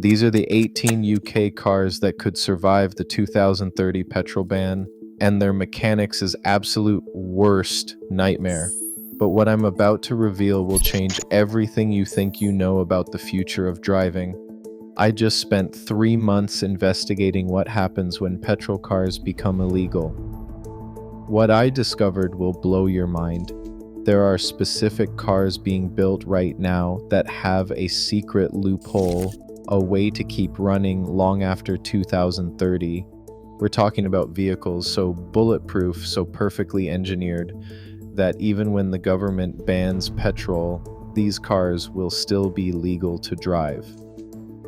These are the 18 UK cars that could survive the 2030 petrol ban, and their mechanics' absolute worst nightmare. But what I'm about to reveal will change everything you think you know about the future of driving. I just spent 3 months investigating what happens when petrol cars become illegal. What I discovered will blow your mind. There are specific cars being built right now that have a secret loophole, a way to keep running long after 2030. We're talking about vehicles so bulletproof, so perfectly engineered, that even when the government bans petrol, these cars will still be legal to drive.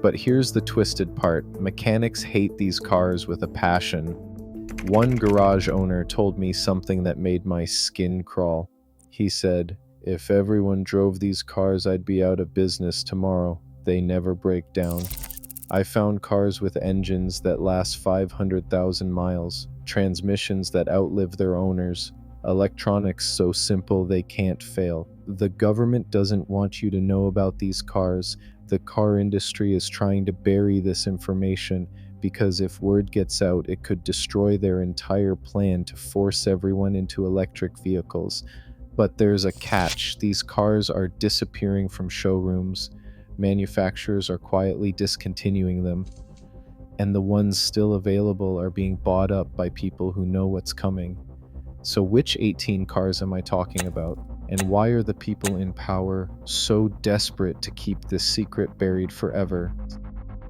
But here's the twisted part. Mechanics hate these cars with a passion. One garage owner told me something that made my skin crawl. He said, "If everyone drove these cars, I'd be out of business tomorrow. They never break down." I found cars with engines that last 500,000 miles, transmissions that outlive their owners, electronics so simple they can't fail. The government doesn't want you to know about these cars. The car industry is trying to bury this information because if word gets out, it could destroy their entire plan to force everyone into electric vehicles. But there's a catch. These cars are disappearing from showrooms. Manufacturers are quietly discontinuing them. And the ones still available are being bought up by people who know what's coming. So which 18 cars am I talking about? And why are the people in power so desperate to keep this secret buried forever?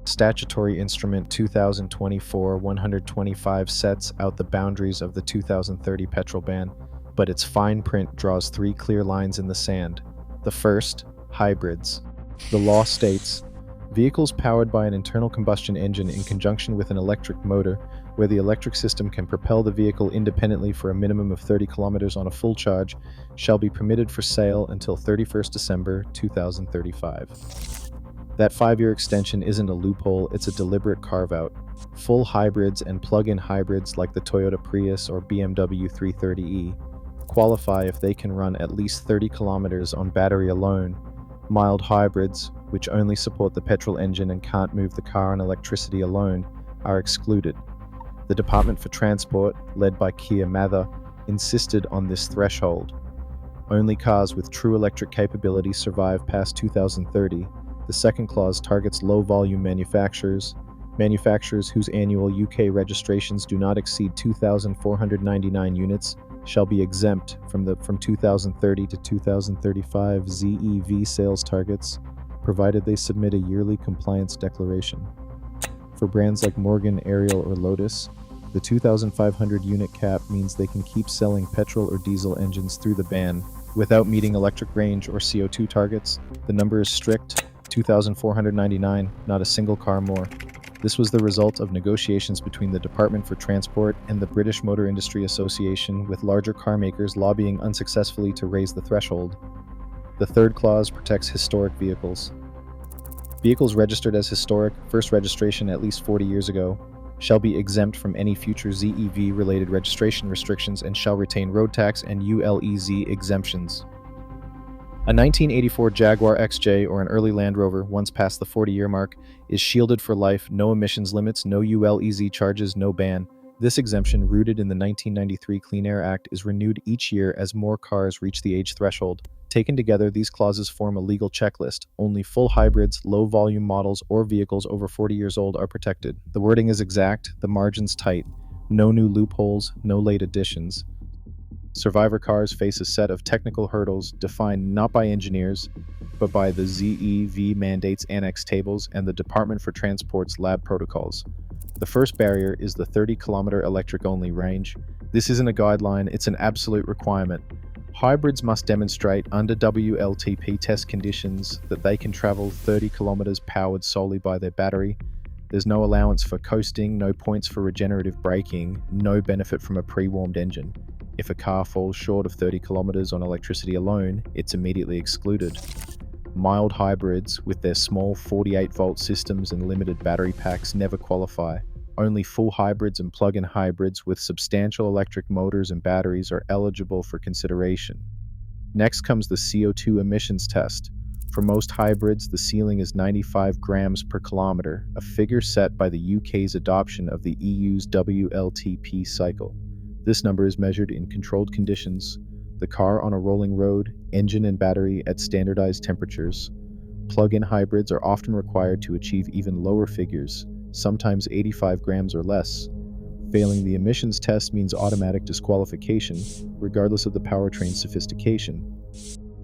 Statutory Instrument 2024-125 sets out the boundaries of the 2030 petrol ban, but its fine print draws three clear lines in the sand. The first, hybrids. The law states, vehicles powered by an internal combustion engine in conjunction with an electric motor, where the electric system can propel the vehicle independently for a minimum of 30 kilometers on a full charge, shall be permitted for sale until 31st December 2035. That 5-year extension isn't a loophole, it's a deliberate carve-out. Full hybrids and plug-in hybrids like the Toyota Prius or BMW 330e qualify if they can run at least 30 kilometers on battery alone. Mild hybrids, which only support the petrol engine and can't move the car on electricity alone, are excluded. The Department for Transport, led by Keir Mather, insisted on this threshold. Only cars with true electric capability survive past 2030. The second clause targets low-volume manufacturers whose annual UK registrations do not exceed 2,499 units shall be exempt from 2030 to 2035 ZEV sales targets, provided they submit a yearly compliance declaration. For brands like Morgan, Ariel, or Lotus, the 2,500 unit cap means they can keep selling petrol or diesel engines through the ban without meeting electric range or CO2 targets. The number is strict, 2,499, not a single car more. This was the result of negotiations between the Department for Transport and the British Motor Industry Association, with larger car makers lobbying unsuccessfully to raise the threshold. The third clause protects historic vehicles. Vehicles registered as historic, first registration at least 40 years ago, shall be exempt from any future ZEV-related registration restrictions and shall retain road tax and ULEZ exemptions. A 1984 Jaguar XJ or an early Land Rover, once past the 40-year mark, is shielded for life, no emissions limits, no ULEZ charges, no ban. This exemption, rooted in the 1993 Clean Air Act, is renewed each year as more cars reach the age threshold. Taken together, these clauses form a legal checklist. Only full hybrids, low-volume models, or vehicles over 40 years old are protected. The wording is exact, the margins tight. No new loopholes, no late additions. Survivor cars face a set of technical hurdles defined not by engineers, but by the ZEV mandates annex tables and the Department for Transport's lab protocols. The first barrier is the 30-kilometer electric-only range. This isn't a guideline, it's an absolute requirement. Hybrids must demonstrate under WLTP test conditions that they can travel 30 kilometers powered solely by their battery. There's no allowance for coasting, no points for regenerative braking, no benefit from a pre-warmed engine. If a car falls short of 30 kilometers on electricity alone, it's immediately excluded. Mild hybrids, with their small 48-volt systems and limited battery packs, never qualify. Only full hybrids and plug-in hybrids with substantial electric motors and batteries are eligible for consideration. Next comes the CO2 emissions test. For most hybrids, the ceiling is 95 grams per kilometer, a figure set by the UK's adoption of the EU's WLTP cycle. This number is measured in controlled conditions, the car on a rolling road, engine and battery at standardized temperatures. Plug-in hybrids are often required to achieve even lower figures, sometimes 85 grams or less. Failing the emissions test means automatic disqualification, regardless of the powertrain sophistication.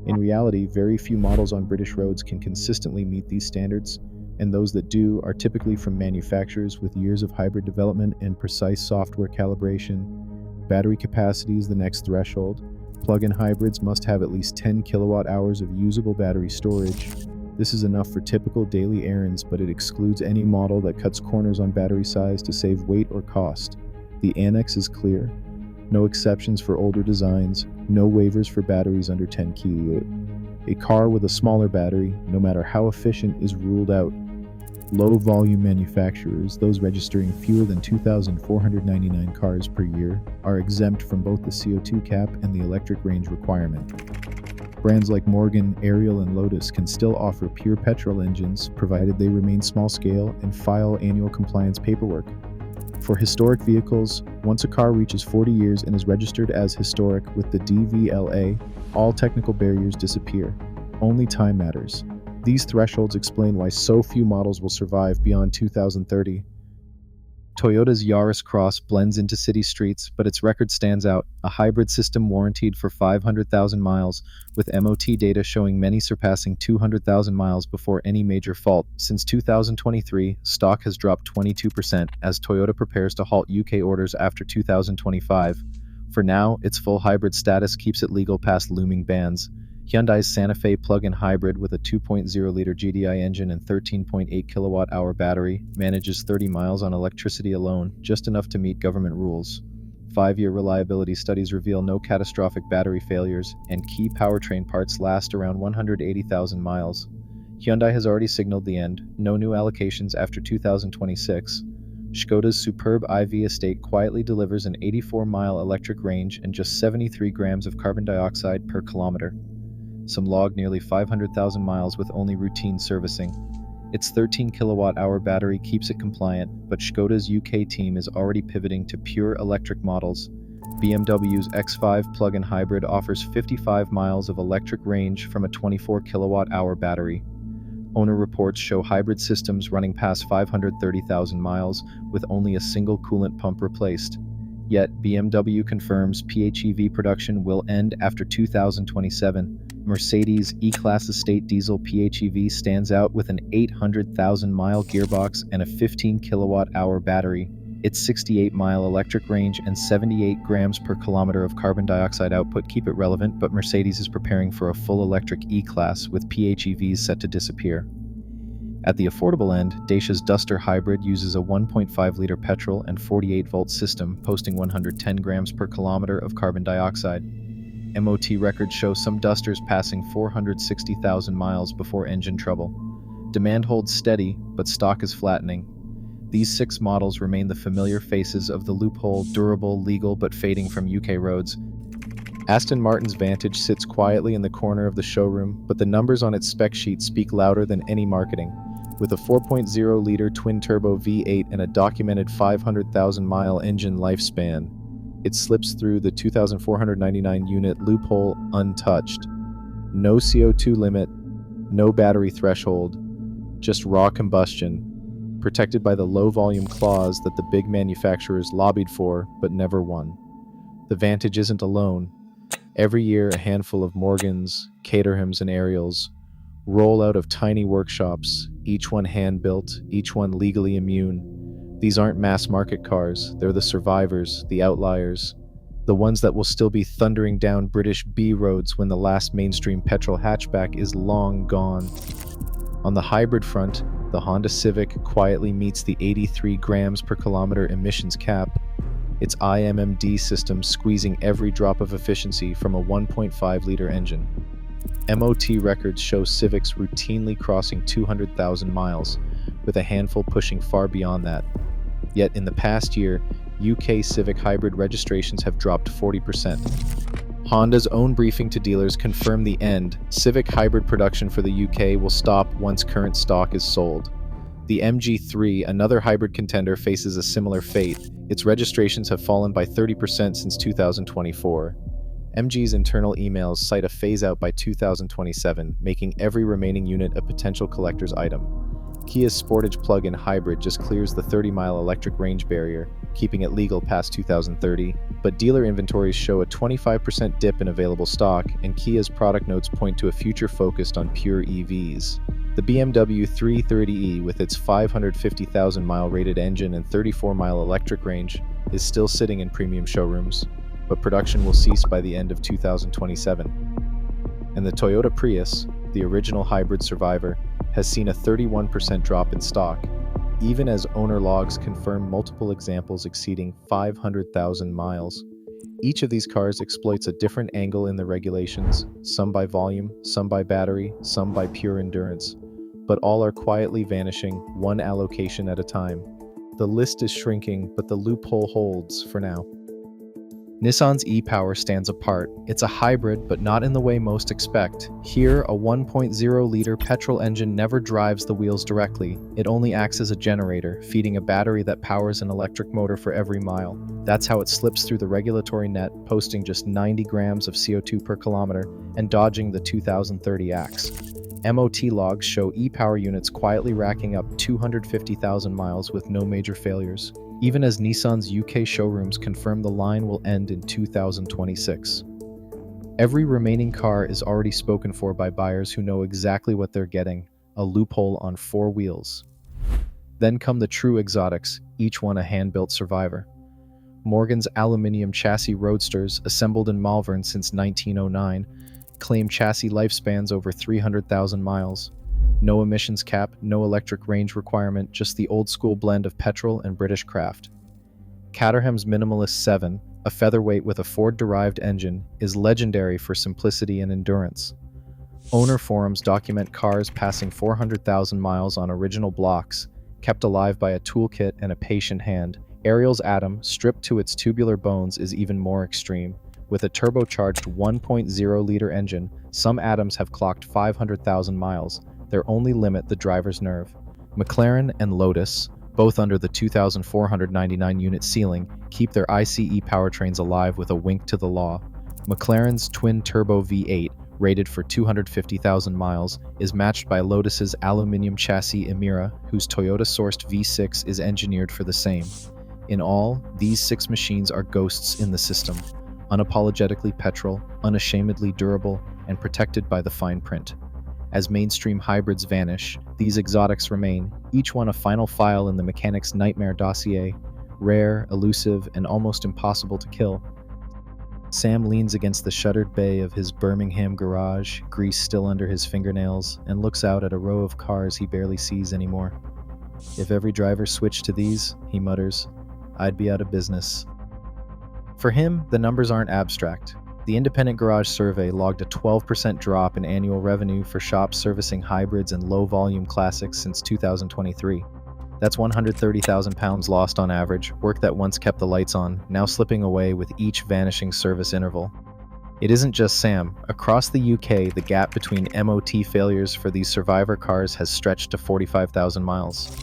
In reality, very few models on British roads can consistently meet these standards, and those that do are typically from manufacturers with years of hybrid development and precise software calibration. Battery capacity is the next threshold. Plug-in hybrids must have at least 10 kilowatt-hours of usable battery storage. This is enough for typical daily errands, but it excludes any model that cuts corners on battery size to save weight or cost. The annex is clear. No exceptions for older designs, no waivers for batteries under 10 kW. A car with a smaller battery, no matter how efficient, is ruled out. Low-volume manufacturers, those registering fewer than 2,499 cars per year, are exempt from both the CO2 cap and the electric range requirement. Brands like Morgan, Ariel, and Lotus can still offer pure petrol engines, provided they remain small-scale and file annual compliance paperwork. For historic vehicles, once a car reaches 40 years and is registered as historic with the DVLA, all technical barriers disappear. Only time matters. These thresholds explain why so few models will survive beyond 2030. Toyota's Yaris Cross blends into city streets, but its record stands out, a hybrid system warranted for 500,000 miles, with MOT data showing many surpassing 200,000 miles before any major fault. Since 2023, stock has dropped 22% as Toyota prepares to halt UK orders after 2025. For now, its full hybrid status keeps it legal past looming bans. Hyundai's Santa Fe plug-in hybrid with a 2.0-liter GDI engine and 13.8 kilowatt-hour battery manages 30 miles on electricity alone, just enough to meet government rules. 5-year reliability studies reveal no catastrophic battery failures, and key powertrain parts last around 180,000 miles. Hyundai has already signaled the end, no new allocations after 2026. Škoda's superb IV estate quietly delivers an 84-mile electric range and just 73 grams of carbon dioxide per kilometer. Some log nearly 500,000 miles with only routine servicing. Its 13 kilowatt-hour battery keeps it compliant, but Škoda's UK team is already pivoting to pure electric models. BMW's X5 plug-in hybrid offers 55 miles of electric range from a 24 kilowatt-hour battery. Owner reports show hybrid systems running past 530,000 miles with only a single coolant pump replaced. Yet, BMW confirms PHEV production will end after 2027. Mercedes' E-Class estate diesel PHEV stands out with an 800,000-mile gearbox and a 15 kilowatt-hour battery. Its 68-mile electric range and 78 grams per kilometer of carbon dioxide output keep it relevant, but Mercedes is preparing for a full electric E-Class with PHEVs set to disappear. At the affordable end, Dacia's Duster hybrid uses a 1.5-liter petrol and 48-volt system, posting 110 grams per kilometer of carbon dioxide. MOT records show some Dusters passing 460,000 miles before engine trouble. Demand holds steady, but stock is flattening. These 6 models remain the familiar faces of the loophole, durable, legal, but fading from UK roads. Aston Martin's Vantage sits quietly in the corner of the showroom, but the numbers on its spec sheet speak louder than any marketing. With a 4.0-liter twin-turbo V8 and a documented 500,000-mile engine lifespan, it slips through the 2,499-unit loophole untouched. No CO2 limit, no battery threshold, just raw combustion, protected by the low-volume clause that the big manufacturers lobbied for but never won. The Vantage isn't alone. Every year, a handful of Morgans, Caterhams, and Ariels roll out of tiny workshops, each one hand-built, each one legally immune. These aren't mass-market cars. They're the survivors, the outliers, the ones that will still be thundering down British B roads when the last mainstream petrol hatchback is long gone. On the hybrid front, the Honda Civic quietly meets the 83 grams per kilometer emissions cap, its IMMD system squeezing every drop of efficiency from a 1.5-liter engine. MOT records show Civics routinely crossing 200,000 miles, with a handful pushing far beyond that. Yet in the past year, UK Civic hybrid registrations have dropped 40%. Honda's own briefing to dealers confirmed the end. Civic hybrid production for the UK will stop once current stock is sold. The MG3, another hybrid contender, faces a similar fate. Its registrations have fallen by 30% since 2024. MG's internal emails cite a phase-out by 2027, making every remaining unit a potential collector's item. Kia's Sportage plug-in hybrid just clears the 30-mile electric range barrier, keeping it legal past 2030, but dealer inventories show a 25% dip in available stock, and Kia's product notes point to a future focused on pure EVs. The BMW 330e, with its 550,000-mile rated engine and 34-mile electric range, is still sitting in premium showrooms, but production will cease by the end of 2027. And the Toyota Prius, the original hybrid survivor, has seen a 31% drop in stock, even as owner logs confirm multiple examples exceeding 500,000 miles. Each of these cars exploits a different angle in the regulations, some by volume, some by battery, some by pure endurance, but all are quietly vanishing, one allocation at a time. The list is shrinking, but the loophole holds for now. Nissan's e-Power stands apart. It's a hybrid, but not in the way most expect. Here, a 1.0-liter petrol engine never drives the wheels directly. It only acts as a generator, feeding a battery that powers an electric motor for every mile. That's how it slips through the regulatory net, posting just 90 grams of CO2 per kilometer and dodging the 2030 axe. MOT logs show e-Power units quietly racking up 250,000 miles with no major failures, even as Nissan's UK showrooms confirm the line will end in 2026. Every remaining car is already spoken for by buyers who know exactly what they're getting, a loophole on four wheels. Then come the true exotics, each one a hand-built survivor. Morgan's aluminium chassis roadsters, assembled in Malvern since 1909, claim chassis lifespans over 300,000 miles. No emissions cap, no electric range requirement, just the old-school blend of petrol and British craft. Caterham's Minimalist 7, a featherweight with a Ford-derived engine, is legendary for simplicity and endurance. Owner forums document cars passing 400,000 miles on original blocks, kept alive by a toolkit and a patient hand. Ariel's Atom, stripped to its tubular bones, is even more extreme. With a turbocharged 1.0-liter engine, some Atoms have clocked 500,000 miles, their only limit the driver's nerve. McLaren and Lotus, both under the 2,499 unit ceiling, keep their ICE powertrains alive with a wink to the law. McLaren's twin-turbo V8, rated for 250,000 miles, is matched by Lotus's aluminium chassis Emira, whose Toyota-sourced V6 is engineered for the same. In all, these 6 machines are ghosts in the system, unapologetically petrol, unashamedly durable, and protected by the fine print. As mainstream hybrids vanish, these exotics remain, each one a final file in the mechanic's nightmare dossier, rare, elusive, and almost impossible to kill. Sam leans against the shuttered bay of his Birmingham garage, grease still under his fingernails, and looks out at a row of cars he barely sees anymore. If every driver switched to these, he mutters, I'd be out of business. For him, the numbers aren't abstract. The Independent Garage Survey logged a 12% drop in annual revenue for shops servicing hybrids and low-volume classics since 2023. That's £130,000 lost on average, work that once kept the lights on, now slipping away with each vanishing service interval. It isn't just Sam. Across the UK, the gap between MOT failures for these survivor cars has stretched to 45,000 miles.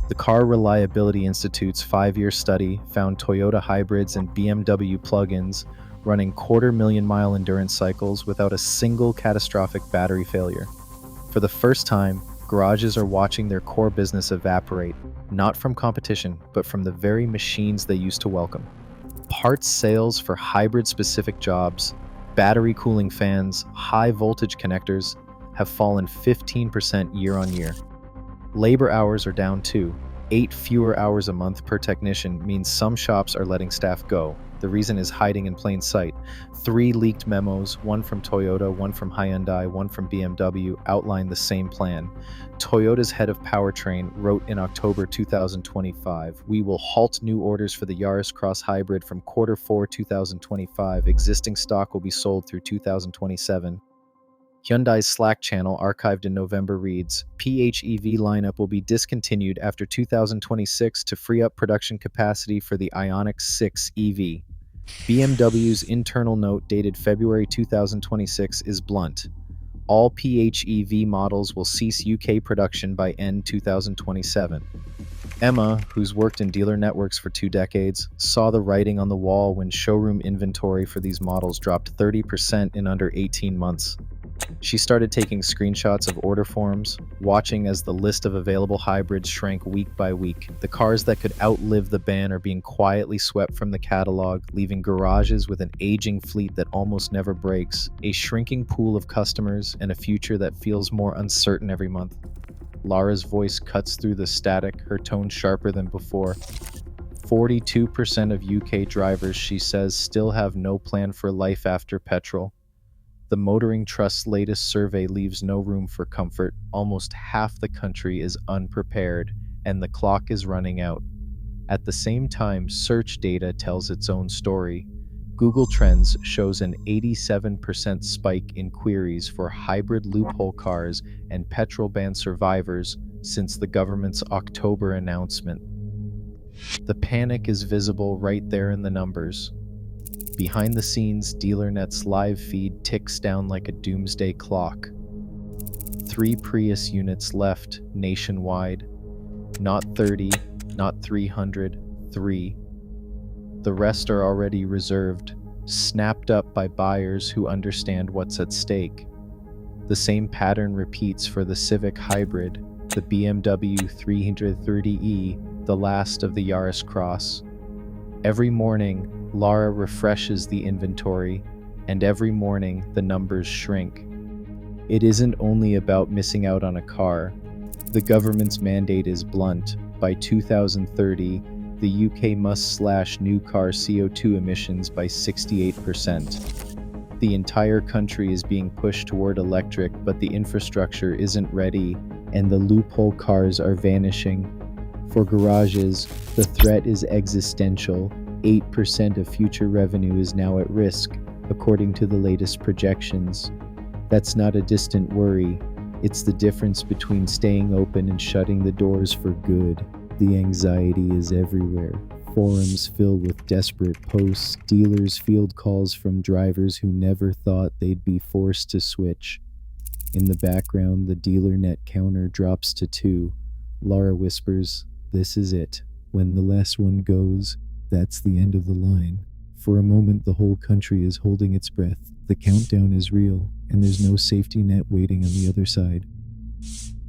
The Car Reliability Institute's 5-year study found Toyota hybrids and BMW plug-ins running 250,000-mile endurance cycles without a single catastrophic battery failure. For the first time, garages are watching their core business evaporate, not from competition, but from the very machines they used to welcome. Parts sales for hybrid-specific jobs, battery cooling fans, high-voltage connectors have fallen 15% year-on-year. Labor hours are down too. 8 fewer hours a month per technician means some shops are letting staff go. The reason is hiding in plain sight. 3 leaked memos, one from Toyota, one from Hyundai, one from BMW, outline the same plan. Toyota's head of powertrain wrote in October 2025, "We will halt new orders for the Yaris Cross Hybrid from Q4 2025. Existing stock will be sold through 2027. Hyundai's Slack channel, archived in November, reads, PHEV lineup will be discontinued after 2026 to free up production capacity for the Ioniq 6 EV. BMW's internal note dated February 2026 is blunt. All PHEV models will cease UK production by end 2027. Emma, who's worked in dealer networks for 2 decades, saw the writing on the wall when showroom inventory for these models dropped 30% in under 18 months. She started taking screenshots of order forms, watching as the list of available hybrids shrank week by week. The cars that could outlive the ban are being quietly swept from the catalog, leaving garages with an aging fleet that almost never breaks, a shrinking pool of customers, and a future that feels more uncertain every month. Lara's voice cuts through the static, her tone sharper than before. 42% of UK drivers, she says, still have no plan for life after petrol. The Motoring Trust's latest survey leaves no room for comfort. Almost half the country is unprepared, and the clock is running out. At the same time, search data tells its own story. Google Trends shows an 87% spike in queries for hybrid loophole cars and petrol ban survivors since the government's October announcement. The panic is visible right there in the numbers. Behind the scenes, DealerNet's live feed ticks down like a doomsday clock. 3 Prius units left nationwide. Not 30, not 300, 3. The rest are already reserved, snapped up by buyers who understand what's at stake. The same pattern repeats for the Civic Hybrid, the BMW 330e, the last of the Yaris Cross. Every morning, Lara refreshes the inventory, and every morning the numbers shrink. It isn't only about missing out on a car. The government's mandate is blunt. By 2030, the UK must slash new car CO2 emissions by 68%. The entire country is being pushed toward electric, but the infrastructure isn't ready, and the loophole cars are vanishing. For garages, the threat is existential. 8% of future revenue is now at risk, according to the latest projections. That's not a distant worry. It's the difference between staying open and shutting the doors for good. The anxiety is everywhere. Forums fill with desperate posts, dealers field calls from drivers who never thought they'd be forced to switch. In the background, the DealerNet counter drops to 2. Lara whispers, "This is it. When the last one goes, that's the end of the line." For a moment, the whole country is holding its breath. The countdown is real, and there's no safety net waiting on the other side.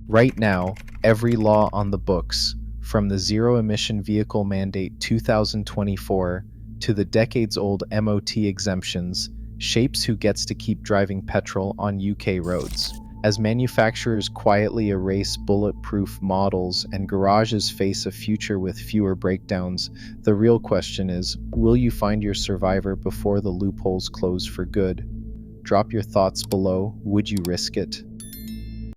Right now, every law on the books, from the zero-emission vehicle mandate 2024 to the decades-old MOT exemptions, shapes who gets to keep driving petrol on UK roads. As manufacturers quietly erase bulletproof models and garages face a future with fewer breakdowns, the real question is, will you find your survivor before the loopholes close for good? Drop your thoughts below. Would you risk it?